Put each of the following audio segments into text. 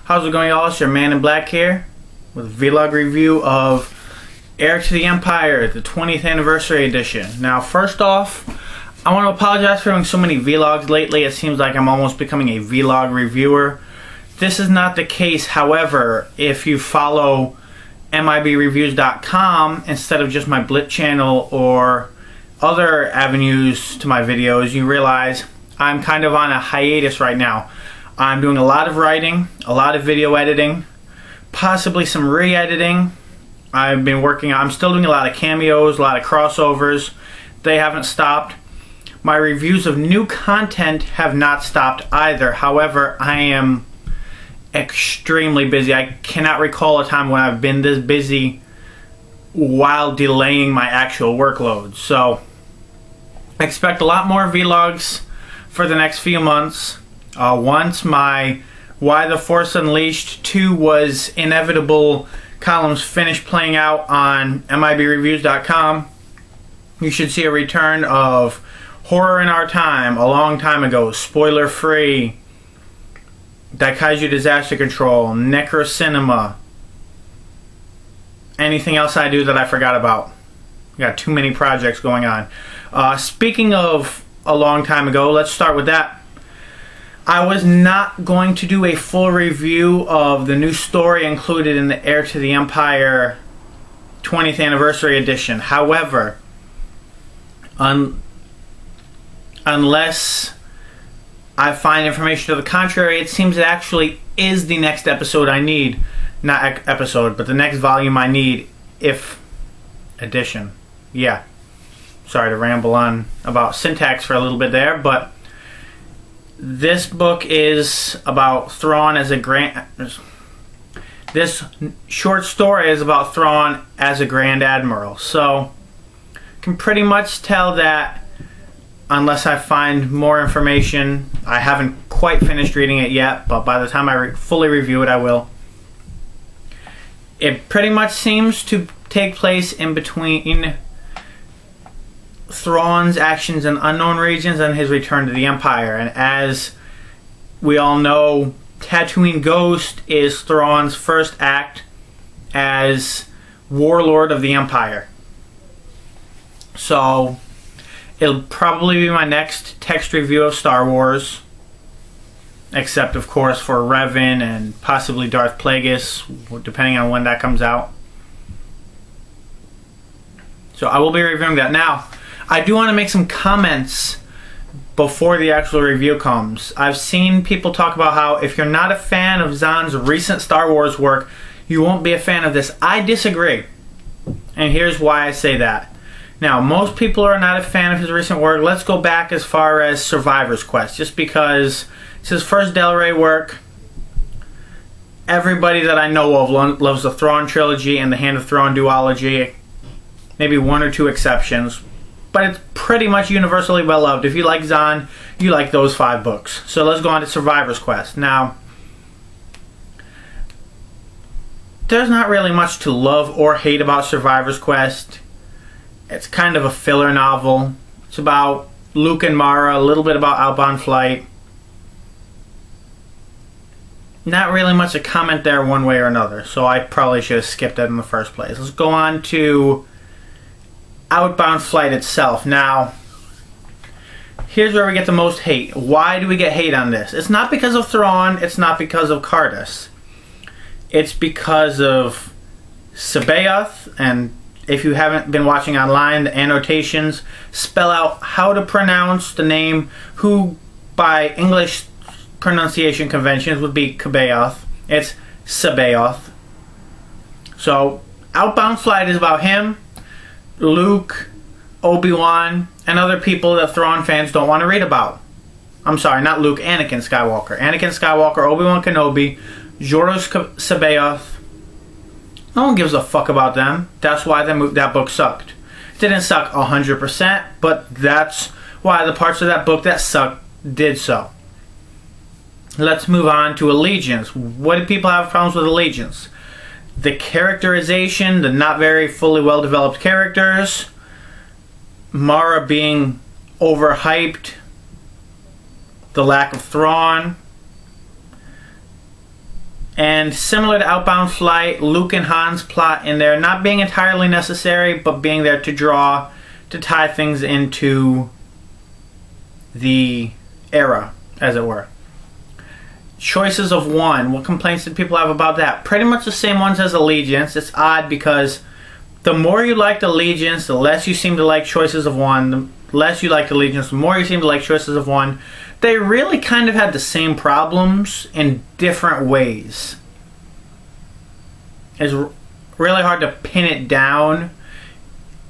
How's it going, y'all? It's your man in black here with a vlog review of Heir to the Empire, the 20th anniversary edition. Now, first off, I want to apologize for doing so many vlogs lately. It seems like I'm almost becoming a vlog reviewer. This is not the case. However, if you follow mibreviews.com instead of just my Blip channel or other avenues to my videos, you realize I'm kind of on a hiatus right now. I'm doing a lot of writing, a lot of video editing, possibly some re-editing. I'm still doing a lot of cameos, a lot of crossovers. They haven't stopped. My reviews of new content have not stopped either. However, I am extremely busy. I cannot recall a time when I've been this busy while delaying my actual workload. So, expect a lot more vlogs for the next few months. Once my Why the Force Unleashed 2 was inevitable columns finished playing out on mibreviews.com, you should see a return of Horror in Our Time, a long time ago, spoiler free, Daikaiju Disaster Control, Necro Cinema, anything else I do that I forgot about. Got too many projects going on. Speaking of a long time ago, let's start with that. I was not going to do a full review of the new story included in the Heir to the Empire 20th Anniversary Edition. However, unless I find information to the contrary, it seems it actually is the next episode I need. Not episode, but the next volume I need, if edition. Yeah. Sorry to ramble on about syntax for a little bit there, but this book is about Thrawn as a This short story is about Thrawn as a Grand Admiral. So, can pretty much tell that unless I find more information. I haven't quite finished reading it yet, but by the time I fully review it, I will. It pretty much seems to take place in between Thrawn's actions in unknown regions and his return to the Empire. And as we all know, Tatooine Ghost is Thrawn's first act as warlord of the Empire. So it'll probably be my next text review of Star Wars, except of course for Revan and possibly Darth Plagueis, depending on when that comes out. So I will be reviewing that. Now, I do want to make some comments before the actual review comes. I've seen people talk about how if you're not a fan of Zahn's recent Star Wars work, you won't be a fan of this. I disagree. And here's why I say that. Now, most people are not a fan of his recent work. Let's go back as far as Survivor's Quest, just because it's his first Del Rey work. Everybody that I know of loves the Thrawn trilogy and the Hand of Thrawn duology. Maybe one or two exceptions. But it's pretty much universally well loved. If you like Zahn, you like those 5 books. So let's go on to Survivor's Quest. Now, there's not really much to love or hate about Survivor's Quest. It's kind of a filler novel. It's about Luke and Mara, a little bit about Outbound Flight. Not really much to comment there one way or another, so I probably should have skipped that in the first place. Let's go on to Outbound Flight itself. Now, here's where we get the most hate. Why do we get hate on this? It's not because of Thrawn, it's not because of Cardus. It's because of Sabaoth, and if you haven't been watching online, the annotations spell out how to pronounce the name, who by English pronunciation conventions would be Cabaoth. It's Sabaoth. So, Outbound Flight is about him, Luke, Obi-Wan, and other people that Thrawn fans don't want to read about. I'm sorry, not Luke, Anakin Skywalker. Anakin Skywalker, Obi-Wan Kenobi, Joros Sabaoth. No one gives a fuck about them. That's why that book sucked. It didn't suck 100%, but that's why the parts of that book that sucked did so. Let's move on to Allegiance. What do people have problems with Allegiance? The characterization, the not very fully well developed characters, Mara being overhyped, the lack of Thrawn, And similar to Outbound Flight, Luke and Han's plot in there not being entirely necessary, but being there to tie things into the era, as it were. Choices of One. What complaints did people have about that? Pretty much the same ones as Allegiance. It's odd because the more you liked Allegiance, the less you seem to like Choices of One. The less you liked Allegiance, the more you seem to like Choices of One. They really kind of had the same problems in different ways. It's really hard to pin it down,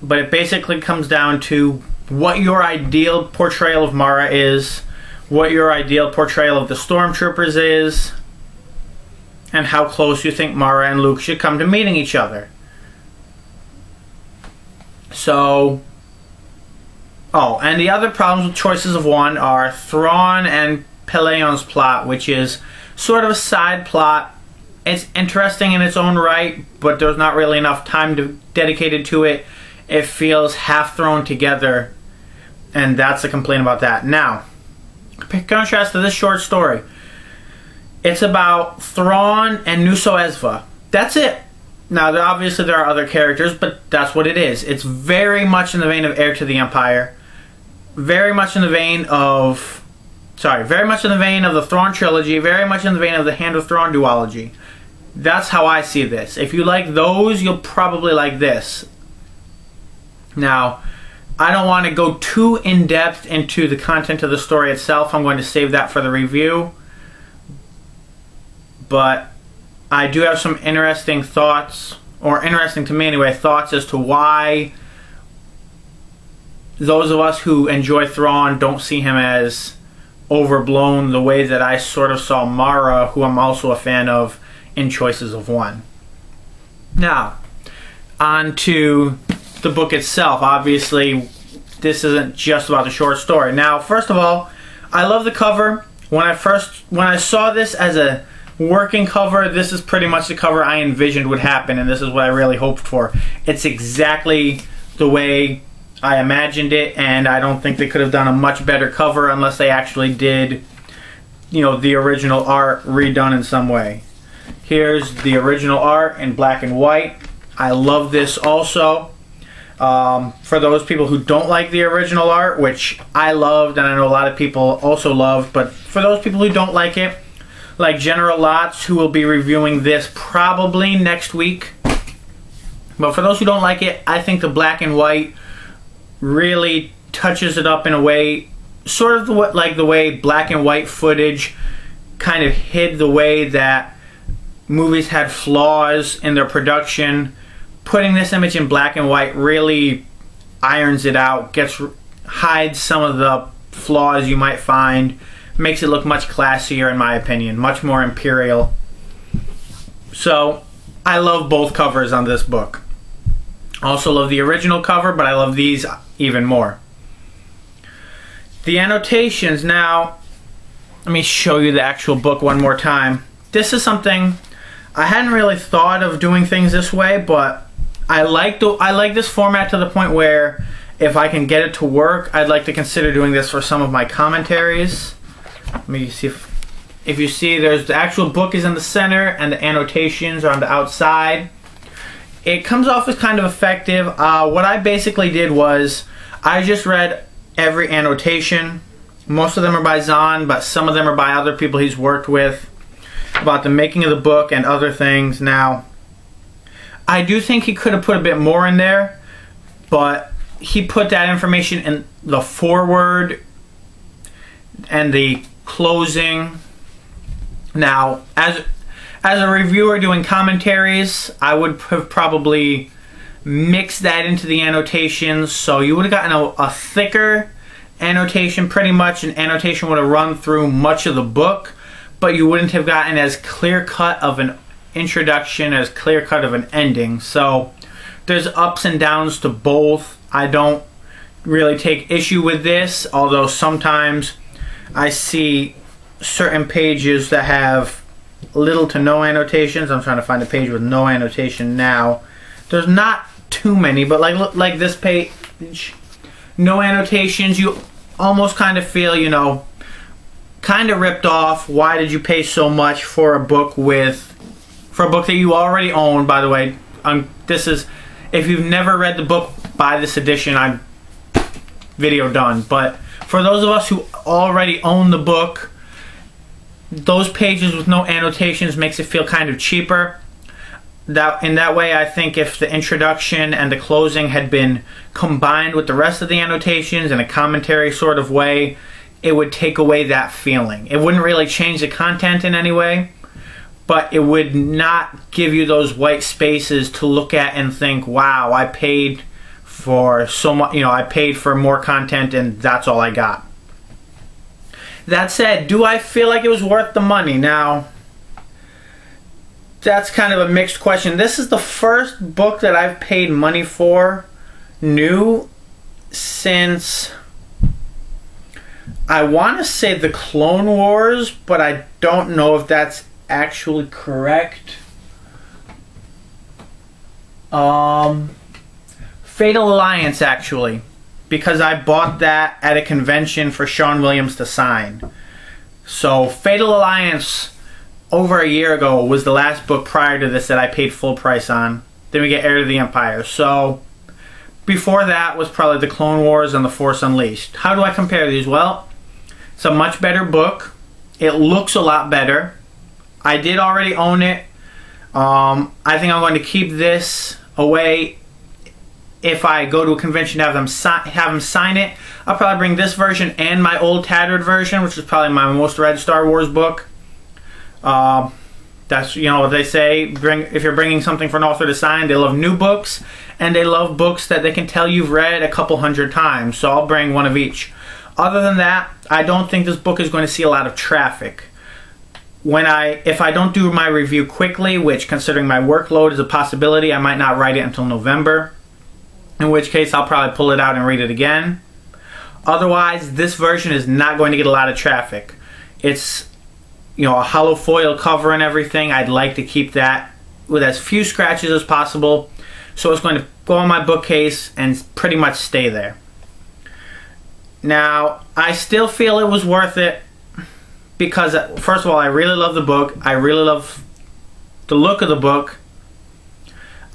but it basically comes down to what your ideal portrayal of Mara is, what your ideal portrayal of the Stormtroopers is, and how close you think Mara and Luke should come to meeting each other. So, oh, and the other problems with Choices of One are Thrawn and Peleon's plot, which is sort of a side plot. It's interesting in its own right, but there's not really enough time dedicated to it. It feels half thrown together, and that's a complaint about that. Now, contrast to this short story. It's about Thrawn and Nuso Ezva. That's it. Now, obviously there are other characters, but that's what it is. It's very much in the vein of Heir to the Empire. Very much in the vein of... very much in the vein of the Thrawn trilogy. Very much in the vein of the Hand of Thrawn duology. That's how I see this. If you like those, you'll probably like this. Now, I don't want to go too in-depth into the content of the story itself. I'm going to save that for the review. But I do have some interesting thoughts, or interesting to me anyway, thoughts as to why those of us who enjoy Thrawn don't see him as overblown the way that I sort of saw Mara, who I'm also a fan of, in Choices of One. Now, on to the book itself. Obviously, this isn't just about the short story. Now, first of all, I love the cover. When I saw this as a working cover, this is pretty much the cover I envisioned would happen, and this is what I really hoped for. It's exactly the way I imagined it, and I don't think they could have done a much better cover unless they actually did, you know, the original art redone in some way. Here's the original art in black and white. I love this also. For those people who don't like the original art, which I loved and I know a lot of people also loved, but for those people who don't like it, like General Lotz, who will be reviewing this probably next week, but for those who don't like it, I think the black and white really touches it up in a way, sort of like the way black and white footage kind of hid the way that movies had flaws in their production. Putting this image in black and white really irons it out, hides some of the flaws you might find, makes it look much classier in my opinion, much more imperial. So I love both covers on this book. Also love the original cover, but I love these even more. The annotations. Now, let me show you the actual book one more time. This is something I hadn't really thought of doing things this way, but I like this format to the point where if I can get it to work, I'd like to consider doing this for some of my commentaries. Let me see if you see, there's the actual book is in the center and the annotations are on the outside. It comes off as kind of effective. What I basically did was I just read every annotation. Most of them are by Zahn, but some of them are by other people he's worked with about the making of the book and other things. Now, I do think he could have put a bit more in there, but he put that information in the foreword and the closing. Now, as a reviewer doing commentaries, I would have probably mixed that into the annotations, so you would have gotten a thicker annotation. Pretty much an annotation would have run through much of the book, but you wouldn't have gotten as clear-cut of an introduction, as clear-cut of an ending. So there's ups and downs to both. I don't really take issue with this, although sometimes I see certain pages that have little to no annotations. I'm trying to find a page with no annotation now. There's not too many, but like this page, no annotations. You almost kind of feel, you know, kind of ripped off. Why did you pay so much for a book with for a book that you already own. By the way, this is, if you've never read the book, buy this edition. I'm video done. But for those of us who already own the book, those pages with no annotations makes it feel kind of cheaper. In that way, I think if the introduction and the closing had been combined with the rest of the annotations in a commentary sort of way, it would take away that feeling. It wouldn't really change the content in any way, but it would not give you those white spaces to look at and think, wow, I paid for so much, I paid for more content and that's all I got. That said, do I feel like it was worth the money? Now, that's kind of a mixed question. This is the first book that I've paid money for new since, I want to say, the Clone Wars, but I don't know if that's actually correct. Fatal Alliance, actually, because I bought that at a convention for Sean Williams to sign. So Fatal Alliance, over a year ago, was the last book prior to this that I paid full price on. Then we get Heir to the Empire. So before that was probably the Clone Wars and the Force Unleashed. How do I compare these? Well, it's a much better book. It looks a lot better. I did already own it. I think I'm going to keep this away. If I go to a convention to have them sign it, I'll probably bring this version and my old tattered version, which is probably my most read Star Wars book. That's, what they say, if you're bringing something for an author to sign, they love new books, and they love books that they can tell you've read a couple hundred times, so I'll bring one of each. Other than that, I don't think this book is going to see a lot of traffic. If I don't do my review quickly, which, considering my workload is a possibility, I might not write it until November, in which case I'll probably pull it out and read it again. Otherwise, this version is not going to get a lot of traffic. It's a hollow foil cover and everything. I'd like to keep that with as few scratches as possible. So it's going to go on my bookcase and pretty much stay there. Now, I still feel it was worth it because, first of all, I really love the book. I really love the look of the book.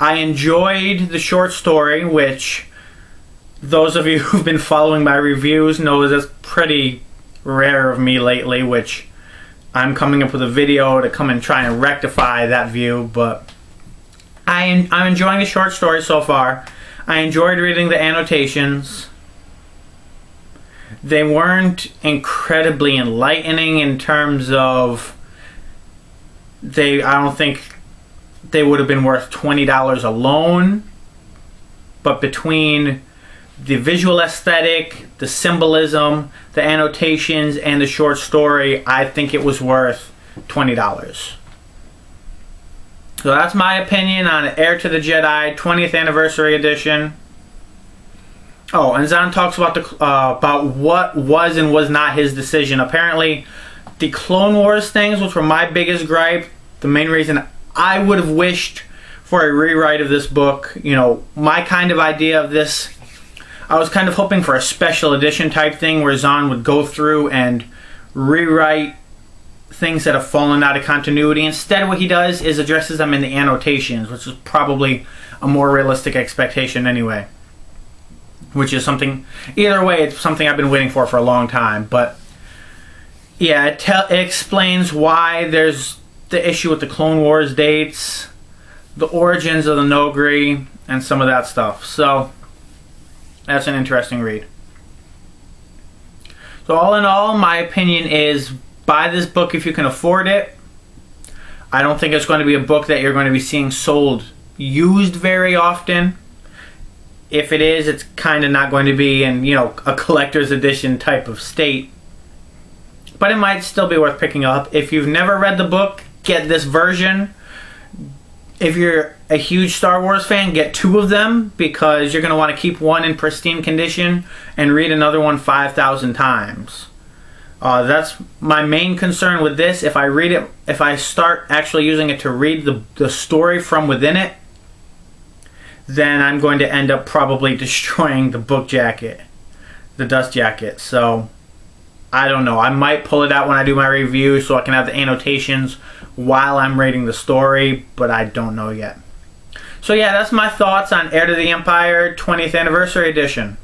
I enjoyed the short story, which those of you who've been following my reviews know that's pretty rare of me lately, which I'm coming up with a video to come and try and rectify that view, but I'm enjoying the short story so far. I enjoyed reading the annotations. They weren't incredibly enlightening in terms of I don't think they would have been worth $20 alone, but between the visual aesthetic, the symbolism, the annotations, and the short story, I think it was worth $20. So that's my opinion on Heir to the Jedi 20th Anniversary Edition. Oh, and Zahn talks about about what was and was not his decision. Apparently, the Clone Wars things, which were my biggest gripe, the main reason I would have wished for a rewrite of this book, my kind of idea of this, I was kind of hoping for a special edition type thing where Zahn would go through and rewrite things that have fallen out of continuity. Instead, what he does is addresses them in the annotations, which is probably a more realistic expectation anyway. Which is something, either way, it's something I've been waiting for a long time. But yeah, it explains why there's the issue with the Clone Wars dates, the origins of the Nogri, and some of that stuff. So that's an interesting read. So all in all, my opinion is buy this book if you can afford it. I don't think it's going to be a book that you're going to be seeing sold used very often. If it is, it's kind of not going to be in, a collector's edition type of state. But it might still be worth picking up. If you've never read the book, get this version. If you're a huge Star Wars fan, get 2 of them, because you're going to want to keep one in pristine condition and read another one 5,000 times. That's my main concern with this. If I start actually using it to read the story from within it, then I'm going to end up probably destroying the book jacket, the dust jacket. So I don't know. I might pull it out when I do my review so I can have the annotations while I'm reading the story, but I don't know yet. So yeah, that's my thoughts on Heir to the Empire 20th Anniversary Edition.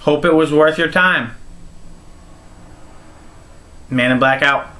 Hope it was worth your time. Man in Black out.